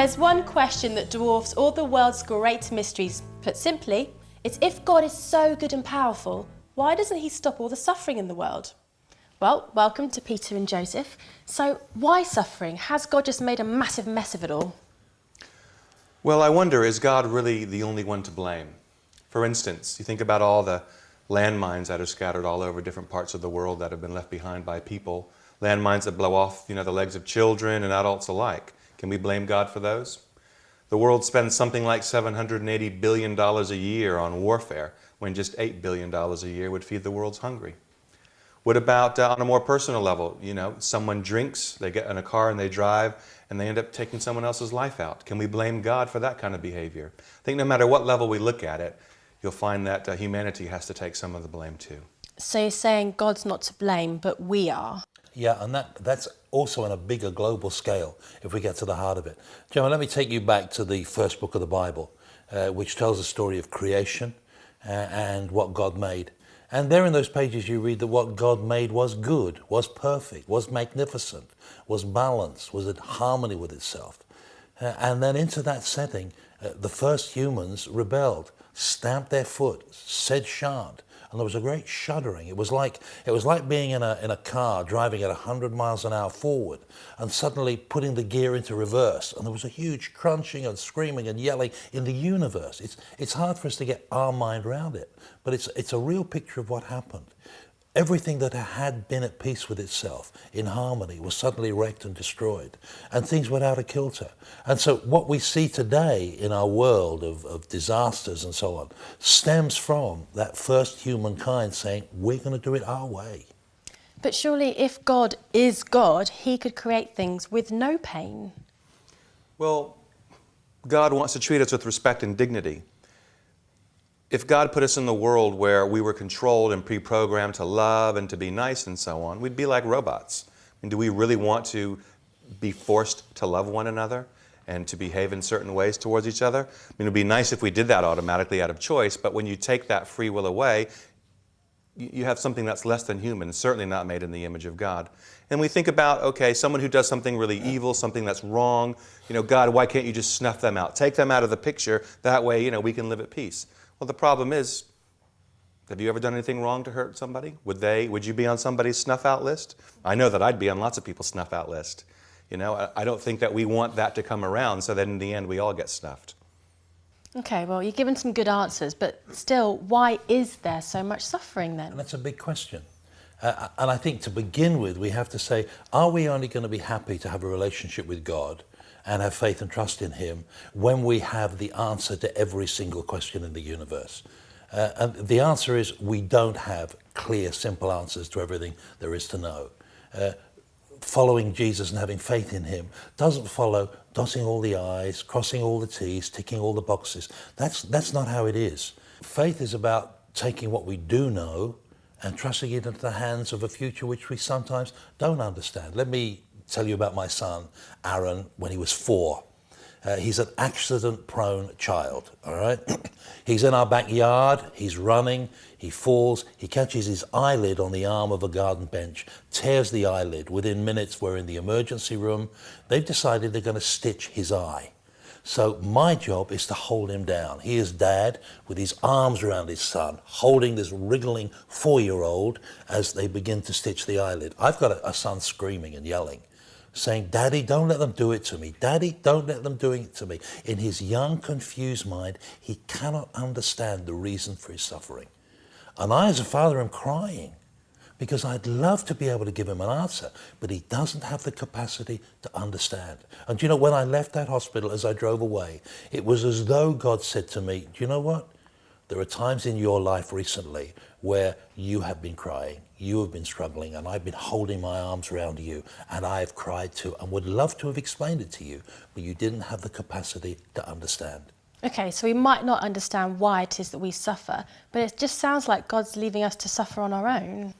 There's one question that dwarfs all the world's great mysteries. Put simply, it's if God is so good and powerful, why doesn't he stop all the suffering in the world? Well, welcome to Peter and Joseph. So why suffering? Has God just made a massive mess of it all? Well, I wonder, is God really the only one to blame? For instance, you think about all the landmines that are scattered all over different parts of the world that have been left behind by people. Landmines that blow off, the legs of children and adults alike. Can we blame God for those? The world spends something like $780 billion a year on warfare, when just $8 billion a year would feed the world's hungry. What about on a more personal level? Someone drinks, they get in a car and they drive, and they end up taking someone else's life out. Can we blame God for that kind of behavior? I think no matter what level we look at it, you'll find that humanity has to take some of the blame too. So you're saying God's not to blame, but we are? Yeah, and that's also on a bigger global scale, if we get to the heart of it. Gemma, let me take you back to the first book of the Bible, which tells the story of creation and what God made. And there in those pages you read that what God made was good, was perfect, was magnificent, was balanced, was in harmony with itself. And then into that setting, the first humans rebelled, stamped their foot, said shan't. And there was a great shuddering. It was like being in a car driving at 100 miles an hour forward and suddenly putting the gear into reverse. And there was a huge crunching and screaming and yelling in the universe. It's hard for us to get our mind around it, but it's a real picture of what happened. Everything that had been at peace with itself, in harmony, was suddenly wrecked and destroyed, and things went out of kilter. And so what we see today in our world of disasters and so on stems from that first humankind saying, we're going to do it our way. But surely if God is God, he could create things with no pain. Well, God wants to treat us with respect and dignity. If God put us in the world where we were controlled and pre-programmed to love and to be nice and so on, we'd be like robots. Do we really want to be forced to love one another and to behave in certain ways towards each other? It would be nice if we did that automatically out of choice, but when you take that free will away, you have something that's less than human, certainly not made in the image of God. And we think about, okay, someone who does something really evil, something that's wrong, God, why can't you just snuff them out? Take them out of the picture, that way, we can live at peace. Well, the problem is, have you ever done anything wrong to hurt somebody? Would you be on somebody's snuff out list? I know that I'd be on lots of people's snuff out list. I don't think that we want that to come around so that in the end we all get snuffed. Okay, well, you've given some good answers, but still, why is there so much suffering then? And that's a big question. And I think to begin with, we have to say, are we only going to be happy to have a relationship with God and have faith and trust in him when we have the answer to every single question in the universe? And the answer is we don't have clear, simple answers to everything there is to know. Following Jesus and having faith in him doesn't follow dotting all the I's, crossing all the T's, ticking all the boxes. That's not how it is. Faith is about taking what we do know and trusting it into the hands of a future which we sometimes don't understand. Let me tell you about my son, Aaron, when he was 4. He's an accident-prone child, all right? He's in our backyard, he's running, he falls, he catches his eyelid on the arm of a garden bench, tears the eyelid. Within minutes, we're in the emergency room. They've decided they're going to stitch his eye. So my job is to hold him down. He is dad with his arms around his son, holding this wriggling 4-year-old as they begin to stitch the eyelid. I've got a son screaming and yelling, saying, Daddy, don't let them do it to me. Daddy, don't let them do it to me. In his young, confused mind, he cannot understand the reason for his suffering. And I, as a father, am crying because I'd love to be able to give him an answer, but he doesn't have the capacity to understand. And when I left that hospital, as I drove away, it was as though God said to me, do you know what? There are times in your life recently where you have been crying, you have been struggling, and I've been holding my arms around you, and I have cried too, and would love to have explained it to you, but you didn't have the capacity to understand. Okay, so we might not understand why it is that we suffer, but it just sounds like God's leaving us to suffer on our own.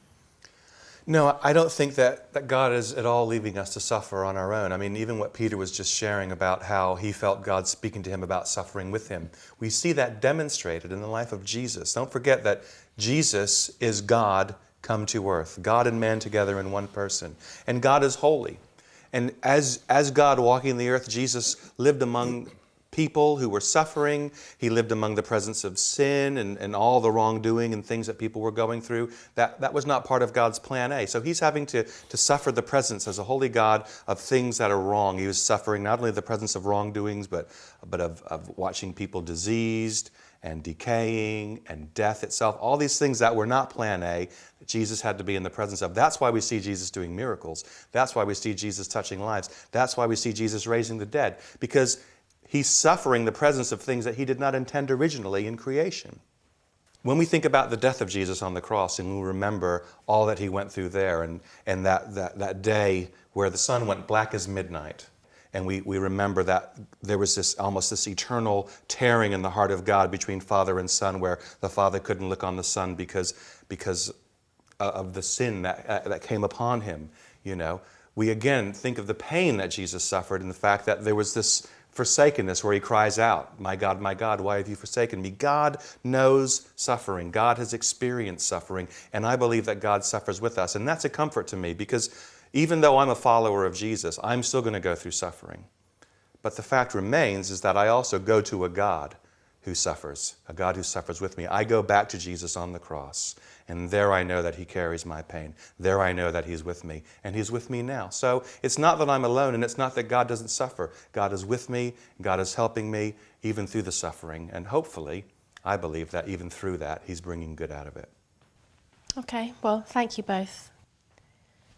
No, I don't think that God is at all leaving us to suffer on our own. Even what Peter was just sharing about how he felt God speaking to him about suffering with him, we see that demonstrated in the life of Jesus. Don't forget that Jesus is God come to earth, God and man together in one person. And God is holy. And as God walking the earth, Jesus lived among people who were suffering. He lived among the presence of sin and all the wrongdoing and things that people were going through. That was not part of God's plan A. So he's having to suffer the presence as a holy God of things that are wrong. He was suffering not only the presence of wrongdoings, but of watching people diseased and decaying and death itself. All these things that were not plan A that Jesus had to be in the presence of. That's why we see Jesus doing miracles. That's why we see Jesus touching lives. That's why we see Jesus raising the dead. Because he's suffering the presence of things that he did not intend originally in creation. When we think about the death of Jesus on the cross and we remember all that he went through there and that day where the sun went black as midnight, and we remember that there was almost this eternal tearing in the heart of God between Father and Son, where the Father couldn't look on the Son because of the sin that came upon him. We again think of the pain that Jesus suffered and the fact that there was this forsakenness where he cries out, my God, why have you forsaken me? God knows suffering. God has experienced suffering, and I believe that God suffers with us. And that's a comfort to me, because even though I'm a follower of Jesus, I'm still going to go through suffering. But the fact remains is that I also go to a God who suffers with me. I go back to Jesus on the cross, and there I know that he carries my pain. There I know that he's with me, and he's with me now. So it's not that I'm alone, and it's not that God doesn't suffer. God is with me, God is helping me, even through the suffering. And hopefully, I believe that even through that, he's bringing good out of it. Okay, well, thank you both.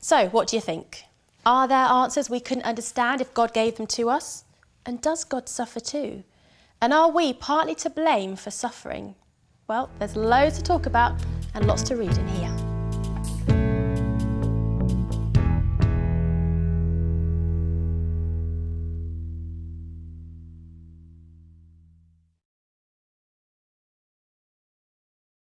So, what do you think? Are there answers we couldn't understand if God gave them to us? And does God suffer too? And are we partly to blame for suffering? Well, there's loads to talk about and lots to read in here.